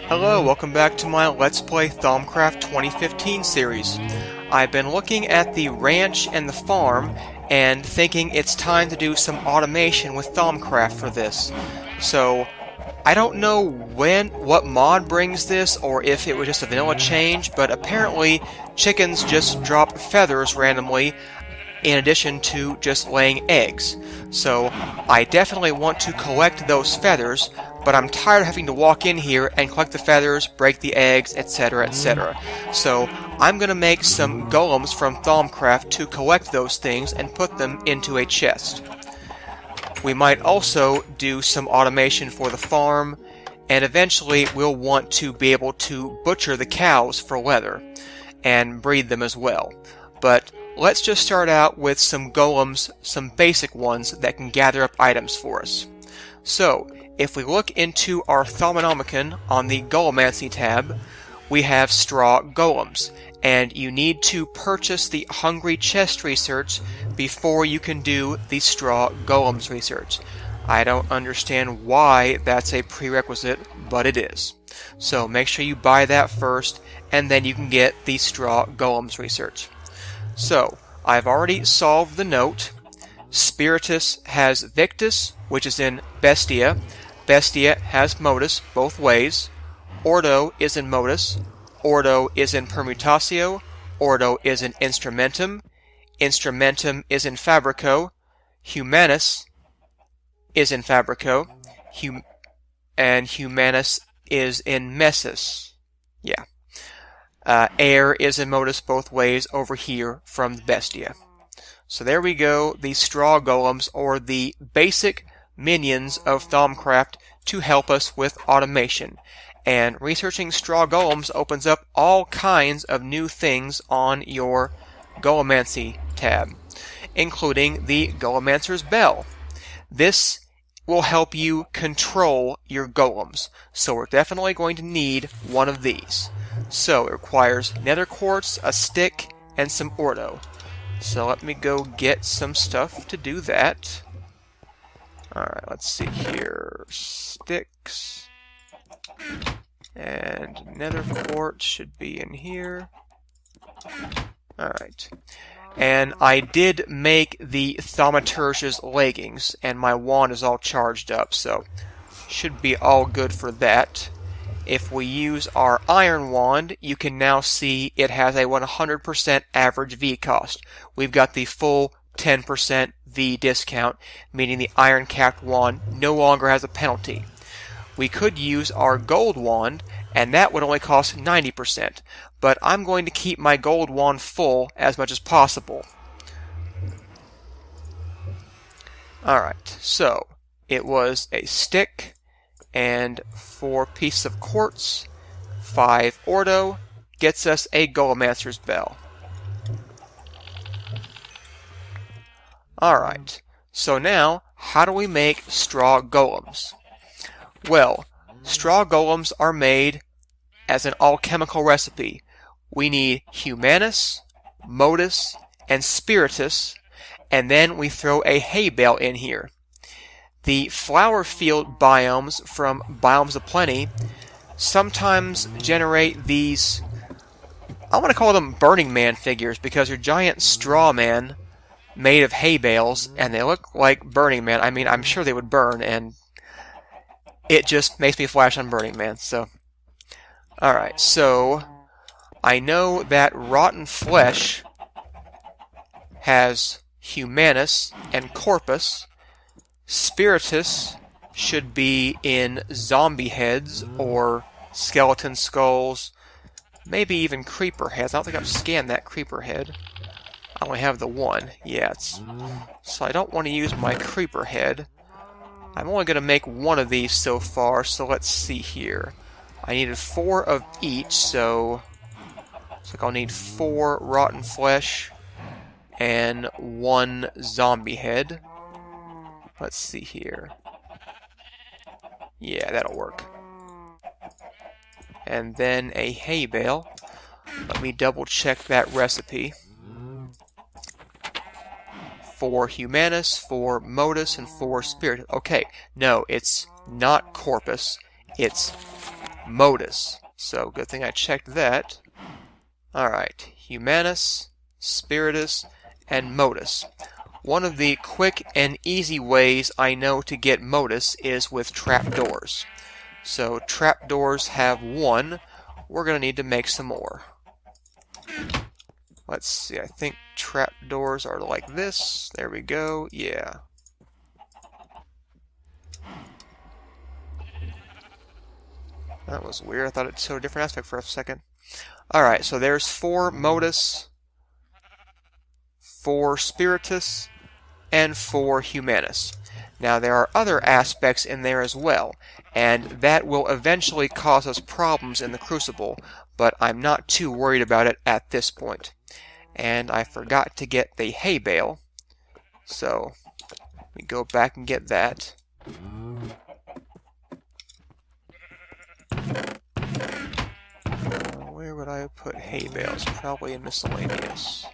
Hello, welcome back to my Let's Play Thaumcraft 2015 series. I've been looking at the ranch and the farm and thinking it's time to do some automation with Thaumcraft for this. So, I don't know what mod brings this or if it was just a vanilla change, but apparently chickens just drop feathers randomly in addition to just laying eggs. So I definitely want to collect those feathers, but I'm tired of having to walk in here and collect the feathers, break the eggs, etc., etc. So I'm going to make some golems from Thaumcraft to collect those things and put them into a chest. We might also do some automation for the farm, and eventually we'll want to be able to butcher the cows for leather and breed them as well. But let's just start out with some golems, some basic ones that can gather up items for us. So, if we look into our Thaumonomicon on the Golemancy tab, we have straw golems, and you need to purchase the Hungry Chest research before you can do the straw golems research. I don't understand why that's a prerequisite, but it is. So make sure you buy that first, and then you can get the straw golems research. So, I've already solved the note. Spiritus has Victus, which is in Bestia. Bestia has Modus, both ways. Ordo is in Modus. Ordo is in Permutatio. Ordo is in Instrumentum. Instrumentum is in Fabrico. Humanus is in Fabrico. And Humanus is in Messus. Yeah. Air is in Modus both ways over here from the Bestia. So there we go, the straw golems, or the basic minions of Thaumcraft to help us with automation. And researching straw golems opens up all kinds of new things on your Golemancy tab, including the Golemancer's Bell. This will help you control your golems, so we're definitely going to need one of these. So it requires nether quartz, a stick, and some ordo. So let me go get some stuff to do that. Alright, let's see here. Sticks. And nether quartz should be in here. Alright. And I did make the Thaumaturge's leggings, and my wand is all charged up, so should be all good for that. If we use our iron wand, you can now see it has a 100% average V cost. We've got the full 10% V discount, meaning the iron capped wand no longer has a penalty. We could use our gold wand, and that would only cost 90%, but I'm going to keep my gold wand full as much as possible. Alright, so it was a stick, and 4 pieces of quartz, 5 ordo, gets us a Golemancer's Bell. Alright, so now, how do we make straw golems? Well, straw golems are made as an alchemical recipe. We need Humanus, Modus, and Spiritus, and then we throw a hay bale in here. The flower field biomes from Biomes of Plenty sometimes generate these, I want to call them Burning Man figures, because they're giant straw men made of hay bales, and they look like Burning Man. I mean, I'm sure they would burn, and it just makes me flash on Burning Man. So, alright, so I know that Rotten Flesh has Humanus and Corpus. Spiritus should be in zombie heads or skeleton skulls, maybe even creeper heads. I don't think I've scanned that creeper head. I only have the one. Yeah, so I don't want to use my creeper head. I'm only going to make one of these so far, so let's see here. I needed 4 of each, so looks like I'll need 4 rotten flesh and 1 zombie head. Let's see here. Yeah, that'll work. And then a hay bale. Let me double check that recipe. 4 Humanus, 4 Modus, and 4 Spirit. Okay, no, it's not Corpus. It's Modus. So good thing I checked that. Alright, Humanus, Spiritus, and Modus. One of the quick and easy ways I know to get Modus is with trapdoors. So trapdoors have one. We're going to need to make some more. Let's see, I think trapdoors are like this. There we go, yeah. That was weird. I thought it showed a different aspect for a second. Alright, so there's 4 Modus, 4 Spiritus, and 4 Humanus. Now there are other aspects in there as well, and that will eventually cause us problems in the Crucible, but I'm not too worried about it at this point. And I forgot to get the hay bale, so we go back and get that. Where would I put hay bales? Probably in miscellaneous.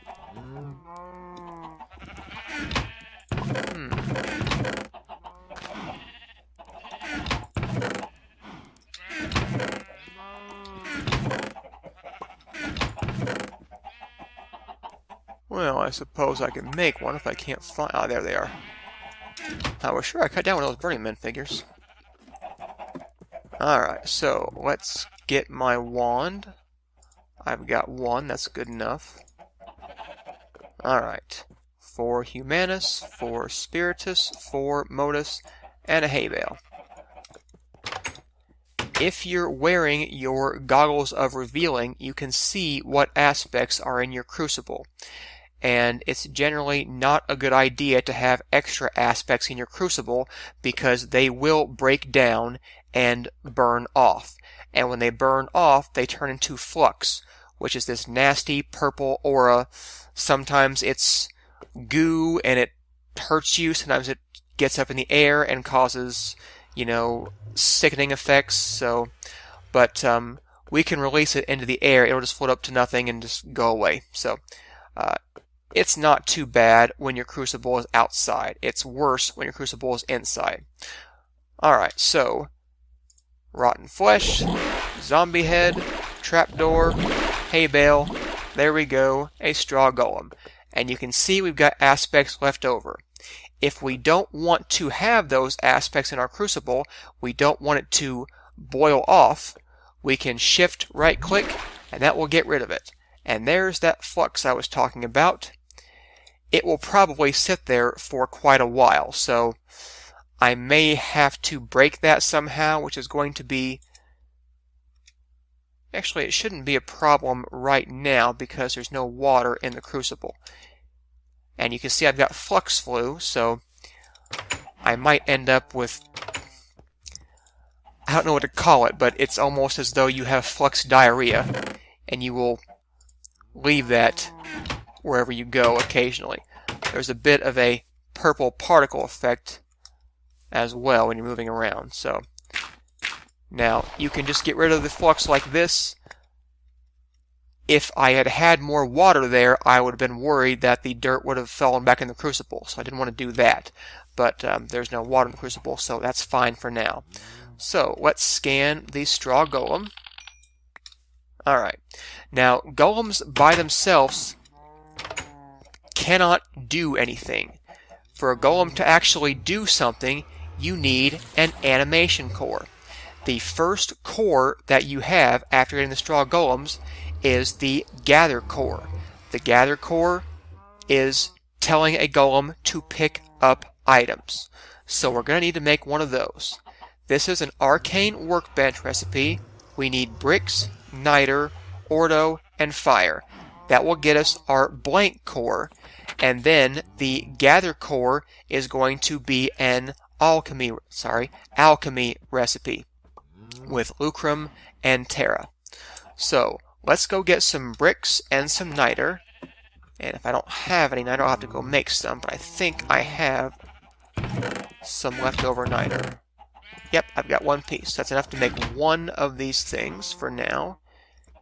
Well, I suppose I can make one if I can't find... Ah, there they are. I was sure I cut down one of those Burning Man figures. Alright, so let's get my wand. I've got one, that's good enough. Alright. 4 Humanus, 4 Spiritus, 4 Modus, and a hay bale. If you're wearing your goggles of revealing, you can see what aspects are in your Crucible. And it's generally not a good idea to have extra aspects in your Crucible because they will break down and burn off. And when they burn off, they turn into flux, which is this nasty purple aura. Sometimes it's goo and it hurts you. Sometimes it gets up in the air and causes, you know, sickening effects. So, but we can release it into the air. It'll just float up to nothing and just go away. So, it's not too bad when your Crucible is outside. It's worse when your Crucible is inside. Alright, so rotten flesh, zombie head, trapdoor, hay bale, there we go, a straw golem. And you can see we've got aspects left over. If we don't want to have those aspects in our Crucible, we don't want it to boil off, we can shift right click and that will get rid of it. And there's that flux I was talking about. It will probably sit there for quite a while, so I may have to break that somehow, which is going to be... Actually, it shouldn't be a problem right now because there's no water in the Crucible. And you can see I've got flux flu, so I might end up with... I don't know what to call it, but it's almost as though you have flux diarrhea, and you will leave that wherever you go occasionally. There's a bit of a purple particle effect as well when you're moving around. So now you can just get rid of the flux like this. If I had had more water there, I would have been worried that the dirt would have fallen back in the Crucible, so I didn't want to do that. But there's no water in the Crucible, so that's fine for now. So let's scan the straw golem. Alright, now golems by themselves cannot do anything. For a golem to actually do something, you need an animation core. The first core that you have after getting the straw golems is the gather core. The gather core is telling a golem to pick up items. So we're going to need to make one of those. This is an arcane workbench recipe. We need bricks, niter, ordo, and fire. That will get us our blank core, and then the gather core is going to be an alchemy recipe with lucrum and terra. So let's go get some bricks and some niter. And if I don't have any niter, I'll have to go make some, but I think I have some leftover niter. Yep, I've got one piece. That's enough to make one of these things for now.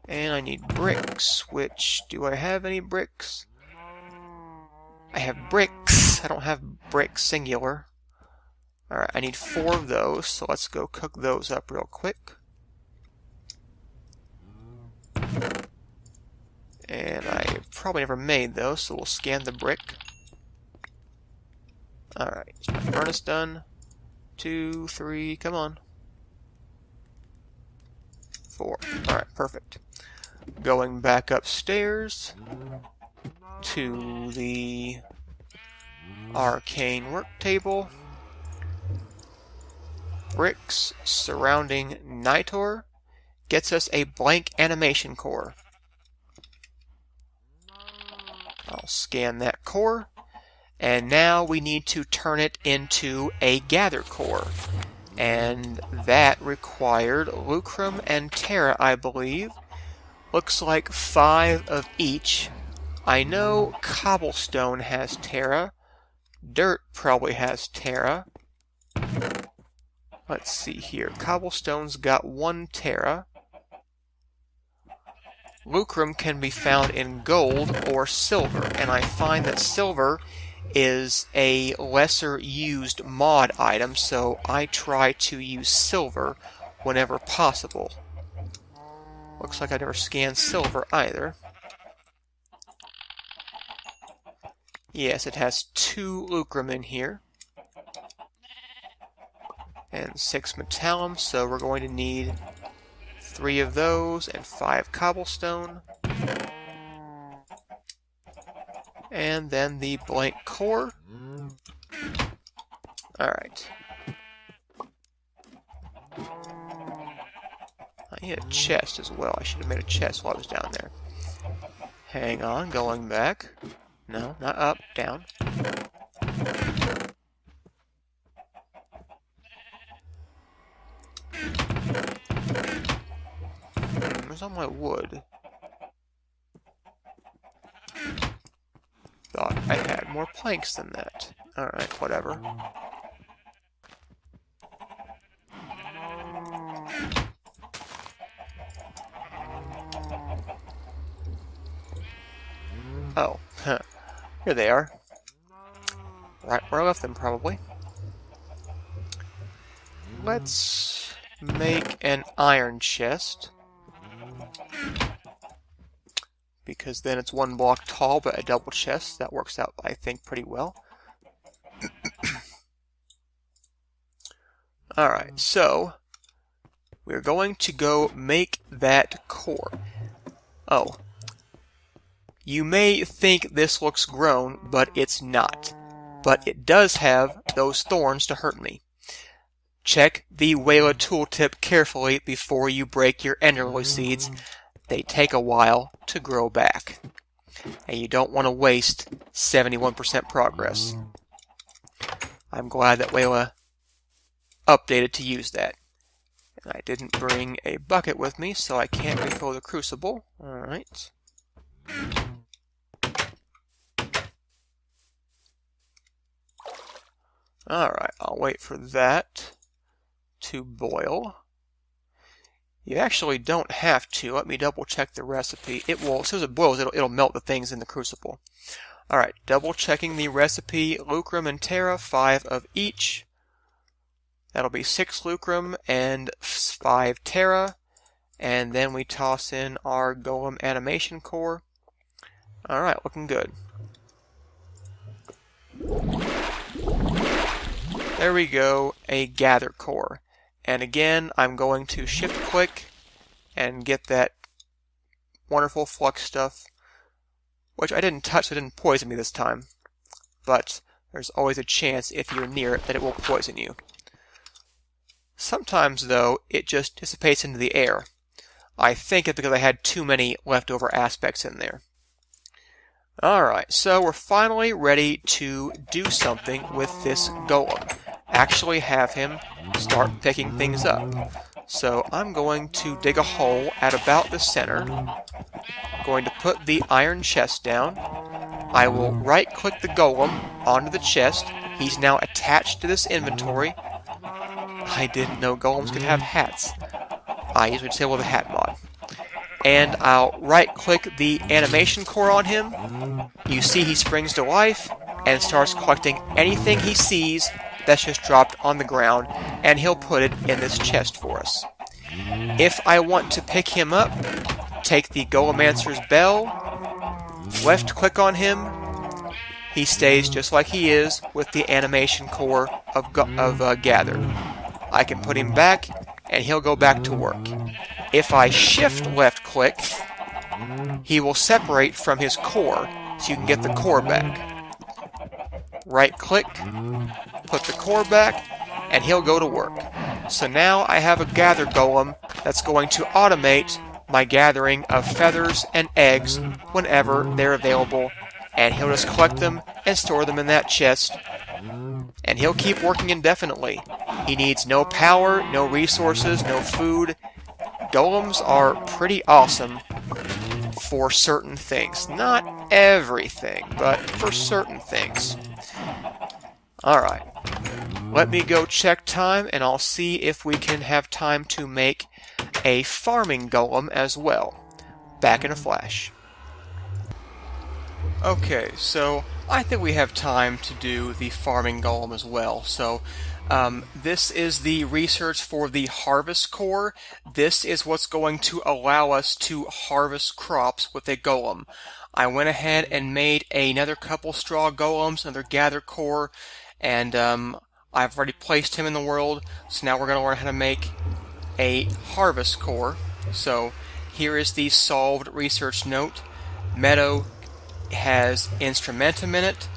And I need bricks, which, do I have any bricks? I have bricks. I don't have bricks singular. Alright, I need 4 of those, so let's go cook those up real quick. And I probably never made those, so we'll scan the brick. Alright, is my furnace done? 2, 3, come on. 4. Alright, perfect. Going back upstairs to the arcane work table. Bricks surrounding Nitor gets us a blank animation core. I'll scan that core, and now we need to turn it into a gather core, and that required lucrum and terra, I believe. Looks like 5 of each. I know cobblestone has terra. Dirt probably has terra. Let's see here. Cobblestone's got 1 terra. Lucrum can be found in gold or silver, and I find that silver is a lesser used mod item, so I try to use silver whenever possible. Looks like I never scanned silver either. Yes, it has 2 lucrum in here. And 6 metallum, so we're going to need 3 of those and 5 cobblestone. And then the blank core. Alright. I need a chest as well. I should have made a chest while I was down there. Hang on, going back. No, not up, down. Where's all my wood? Thought I had more planks than that. Alright, whatever. Oh, here they are. Right where I left them, probably. Let's make an iron chest. Because then it's 1 block tall, but a double chest. That works out, I think, pretty well. Alright, so we're going to go make that core. Oh. You may think this looks grown, but it's not. But it does have those thorns to hurt me. Check the Wayla tooltip carefully before you break your enderlily seeds. They take a while to grow back. And you don't want to waste 71% progress. I'm glad that Wayla updated to use that. And I didn't bring a bucket with me, so I can't refill the crucible. Alright. Alright, I'll wait for that to boil. You actually don't have to. Let me double check the recipe. It will, as soon as it boils, it'll melt the things in the crucible. Alright, double checking the recipe. Lucrum and terra, 5 of each. That'll be 6 lucrum and 5 terra. And then we toss in our golem animation core. Alright, looking good. There we go, a gather core. And again, I'm going to shift click and get that wonderful flux stuff, which I didn't touch, so it didn't poison me this time. But there's always a chance if you're near it that it will poison you. Sometimes, though, it just dissipates into the air. I think it's because I had too many leftover aspects in there. Alright, so we're finally ready to do something with this golem. Actually have him start picking things up. So I'm going to dig a hole at about the center. Going to put the iron chest down. I will right-click the golem onto the chest. He's now attached to this inventory. I didn't know golems could have hats. I usually disable the hat mod. And I'll right-click the animation core on him. You see he springs to life and starts collecting anything he sees that's just dropped on the ground, and he'll put it in this chest for us. If I want to pick him up, take the Golemancer's Bell, left click on him, he stays just like he is with the animation core of Gather. I can put him back, and he'll go back to work. If I shift left click, he will separate from his core, so you can get the core back. Right click, put the core back, and he'll go to work. So now I have a Gather Golem that's going to automate my gathering of feathers and eggs whenever they're available, and he'll just collect them and store them in that chest, and he'll keep working indefinitely. He needs no power, no resources, no food. Golems are pretty awesome for certain things. Not everything, but for certain things. Alright, let me go check time, and I'll see if we can have time to make a farming golem as well. Back in a flash. Okay, so I think we have time to do the farming golem as well. So this is the research for the harvest core. This is what's going to allow us to harvest crops with a golem. I went ahead and made another couple straw golems, another gather core, and I've already placed him in the world. So now we're going to learn how to make a harvest core. So here is the solved research note. Meadow has instrumentum in it.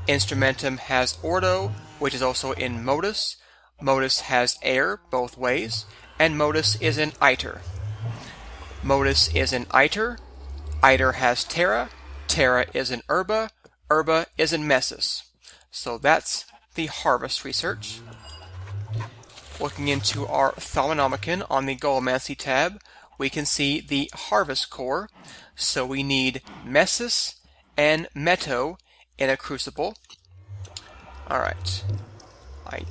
Instrumentum has ordo, which is also in modus. Modus has air both ways, and modus is in iter. Modus is in iter. Iter has terra. Terra is in herba. Herba is in messus. So that's the harvest research. Looking into our Thaumanomicon on the Golemancy tab, we can see the harvest core. So we need messus and meto in a crucible. Alright. I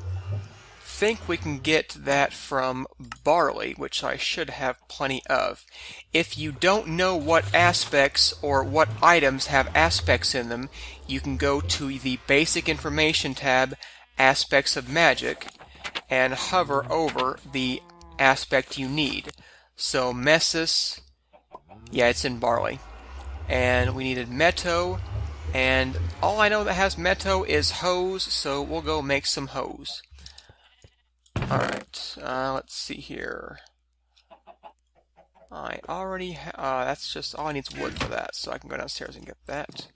think we can get that from barley, which I should have plenty of. If you don't know what aspects or what items have aspects in them, you can go to the Basic Information tab, Aspects of Magic, and hover over the aspect you need. So messus, yeah, it's in barley. And we needed meto, and all I know that has meto is hose, so we'll go make some hose. Alright, let's see here. I already that's just, all I need is wood for that, so I can go downstairs and get that.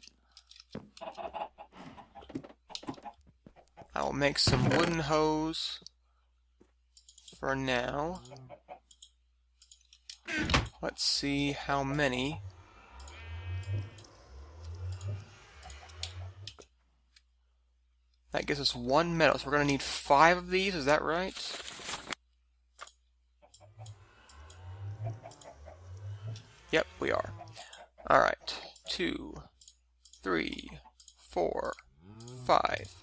I will make some wooden hose for now. Let's see how many. That gives us 1 metal, so we're going to need 5 of these, is that right? Yep, we are. Alright, 2, 3, 4, 5.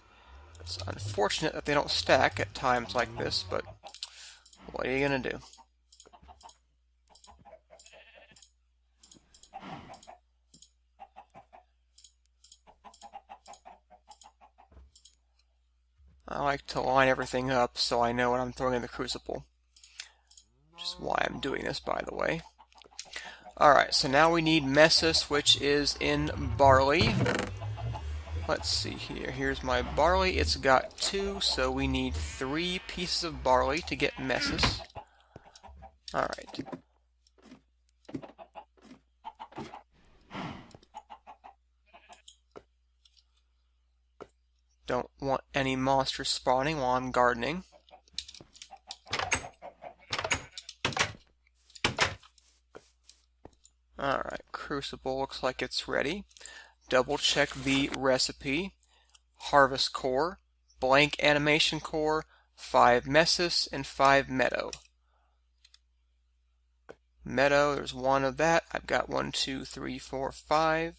It's unfortunate that they don't stack at times like this, but what are you going to do? I like to line everything up so I know what I'm throwing in the crucible. Which is why I'm doing this, by the way. Alright, so now we need messus, which is in barley. Let's see here. Here's my barley. It's got 2, so we need 3 pieces of barley to get messus. Alright. Don't want any monsters spawning while I'm gardening. Alright, crucible looks like it's ready. Double check the recipe. Harvest core, blank animation core, 5 messus, and 5 meadow. Meadow, there's 1 of that. I've got 1, 2, 3, 4, 5.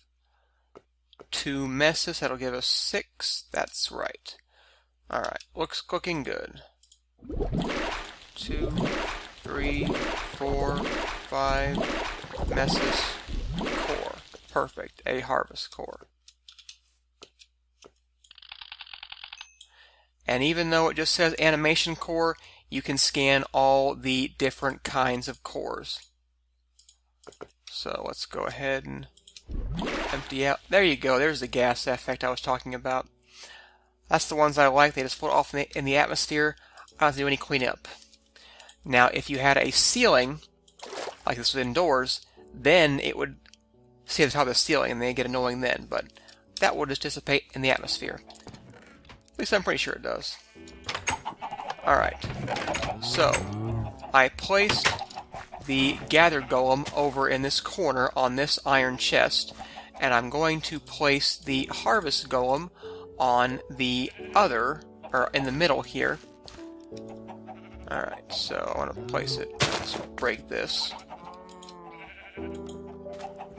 2 messus, that'll give us 6. That's right. Alright, looking good. 2, 3, 4, 5 messus core. Perfect. A harvest core. And even though it just says animation core, you can scan all the different kinds of cores. So let's go ahead and empty out. There you go. There's the gas effect I was talking about. That's the ones I like. They just float off in the atmosphere. I don't have to do any cleanup. Now, if you had a ceiling, like this was indoors, then it would stay at the top of the ceiling, and they get annoying then. But that will just dissipate in the atmosphere. At least I'm pretty sure it does. Alright. So, I placed the Gather Golem over in this corner on this iron chest, and I'm going to place the Harvest Golem on the other, or in the middle here. Alright, so I want to place it. Let's break this.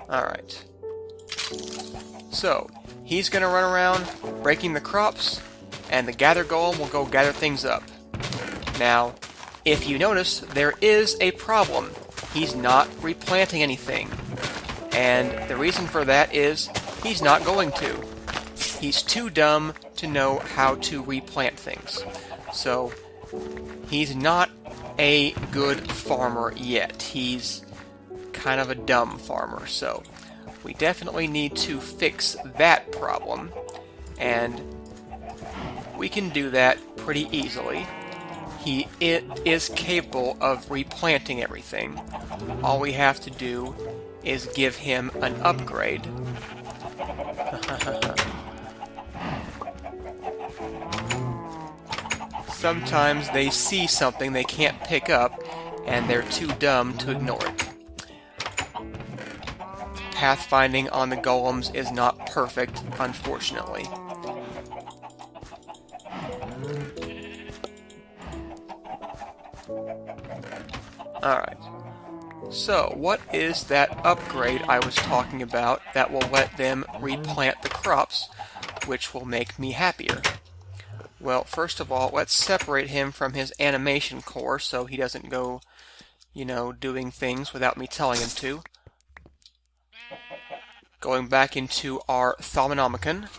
Alright. So, he's going to run around breaking the crops, and the Gather Golem will go gather things up. Now, if you notice, there is a problem. He's not replanting anything. And the reason for that is he's not going to. He's too dumb to know how to replant things. So, he's not a good farmer yet. He's kind of a dumb farmer. So, we definitely need to fix that problem. And we can do that pretty easily. He is capable of replanting everything. All we have to do is give him an upgrade. Sometimes they see something they can't pick up, and they're too dumb to ignore it. Pathfinding on the golems is not perfect, unfortunately. Alright, so what is that upgrade I was talking about that will let them replant the crops, which will make me happier? Well, first of all, let's separate him from his animation core so he doesn't go, you know, doing things without me telling him to. Going back into our Thaumanomicon.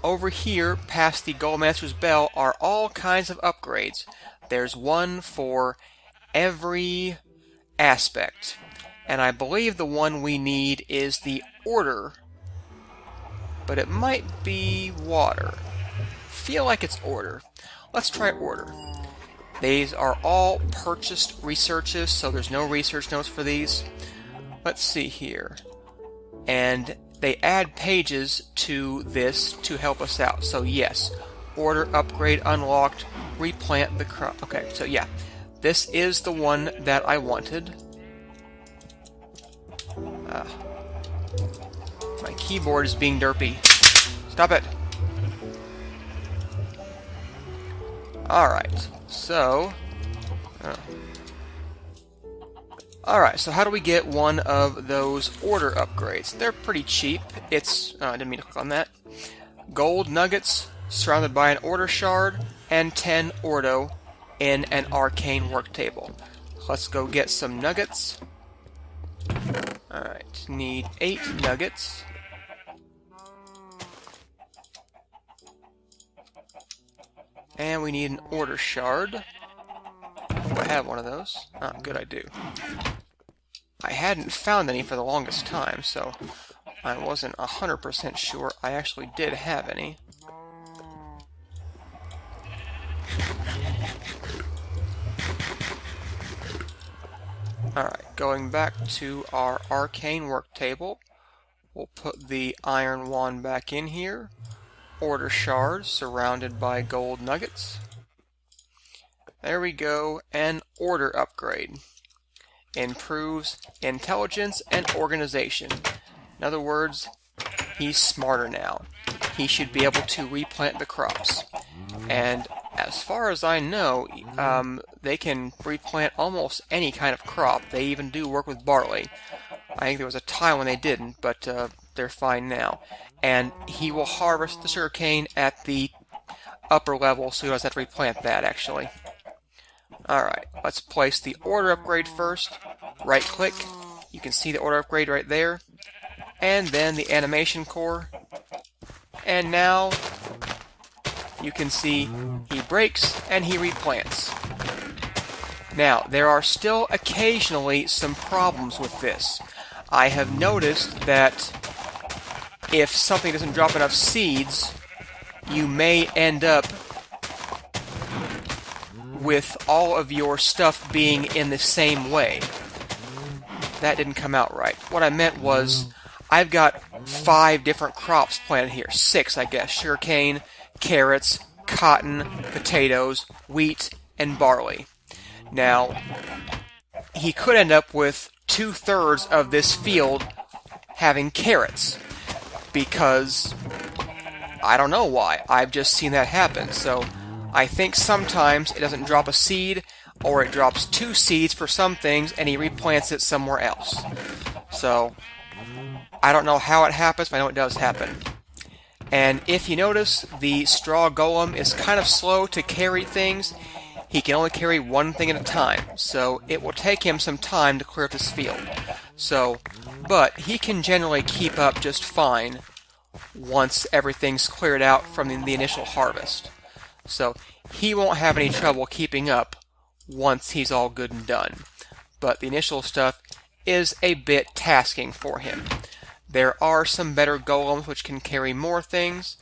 Over here, past the Golemaster's Bell, are all kinds of upgrades. There's one for every aspect. And I believe the one we need is the Order. But it might be Water. Feel like it's Order. Let's try Order. These are all purchased researches, so there's no research notes for these. Let's see here. And they add pages to this to help us out. So yes, Order upgrade unlocked, replant the crop. Okay, so yeah, this is the one that I wanted. My keyboard is being derpy. Stop it. Alright, so... Alright, so how do we get one of those Order upgrades? They're pretty cheap. It's... I didn't mean to click on that. Gold nuggets, surrounded by an Order shard, and 10 Ordo in an arcane work table. Let's go get some nuggets. Alright, need 8 nuggets. And we need an Order shard. Do I have one of those? Ah, good, I do. I hadn't found any for the longest time, so I wasn't 100% sure I actually did have any. Alright, going back to our arcane work table, we'll put the iron wand back in here. Order shards surrounded by gold nuggets. There we go, an Order upgrade. Improves intelligence and organization. In other words, he's smarter now. He should be able to replant the crops. And as far as I know, they can replant almost any kind of crop. They even do work with barley. I think there was a time when they didn't, but they're fine now. And he will harvest the sugarcane at the upper level, so he doesn't have to replant that, actually. Alright, let's place the Order upgrade first. Right click, you can see the Order upgrade right there. And then the animation core. And now you can see he breaks and he replants. Now, there are still occasionally some problems with this. I have noticed that if something doesn't drop enough seeds, you may end up with all of your stuff being in the same way. That didn't come out right. What I meant was, I've got 5 different crops planted here. 6, I guess. Sugarcane, carrots, cotton, potatoes, wheat, and barley. Now, he could end up with 2/3 of this field having carrots, because I don't know why. I've just seen that happen. So I think sometimes it doesn't drop a seed, or it drops 2 seeds for some things and he replants it somewhere else. So I don't know how it happens, but I know it does happen. And if you notice, the straw golem is kind of slow to carry things. He can only carry one thing at a time, so it will take him some time to clear up this field. But he can generally keep up just fine once everything's cleared out from the initial harvest. So he won't have any trouble keeping up once he's all good and done. But the initial stuff is a bit tasking for him. There are some better golems which can carry more things,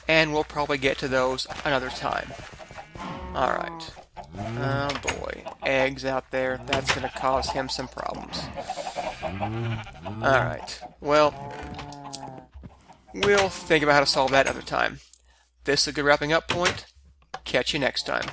and we'll probably get to those another time. Alright. Oh boy. Eggs out there. That's going to cause him some problems. Alright. Well, we'll think about how to solve that another time. This is a good wrapping up point. Catch you next time.